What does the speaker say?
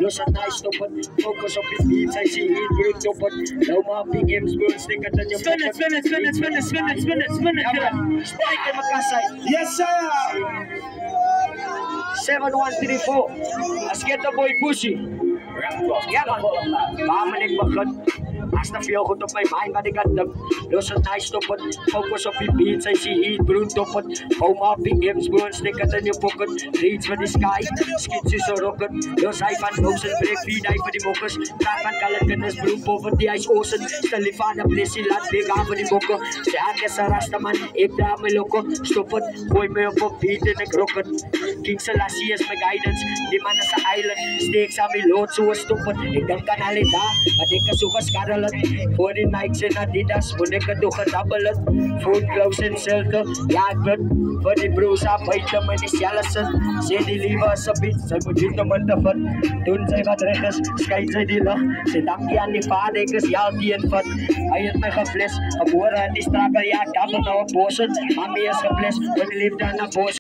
Los at nice to put focus on the beats. I see it break to put no more big games burn stick at the Spin it. Strike the Makasai. Yes, sir. 7134. Let's get the boy pushy. Yeah, Dominic Bucket. As the feel good of my mind, but I got them. Those are nice to put focus on the beats. I see it brute to put home up big games burn stick at the pocket. Reach for the sky, skits is a rocket. Those I fan ocean break feed eye for the mockers. Trap and color goodness blue over the ice ocean. Stalifana blessy lad big over the mocker. The Angus Rastaman, Abraham Loco, Stupid, boy me up of beat in the crooked. King Selassie is my guidance. The man sa island, stakes are me load so stupid. Ikang kanalita, adika sukas karalan. For the nights in Adidas, munika duka dabalat. Food gloves and shelter, yagrat. For the bruise up, wait the man is yalasan. Say the liver sa beat, sa mujit naman tafat. Dun say matrekas, sky sa dila. Si Damkian ni Fadekas, yalti and fat. Ayat may ka-bless, abuara ni struggle yak, dapat na waposan. Mami as ka-bless, when live na na boss.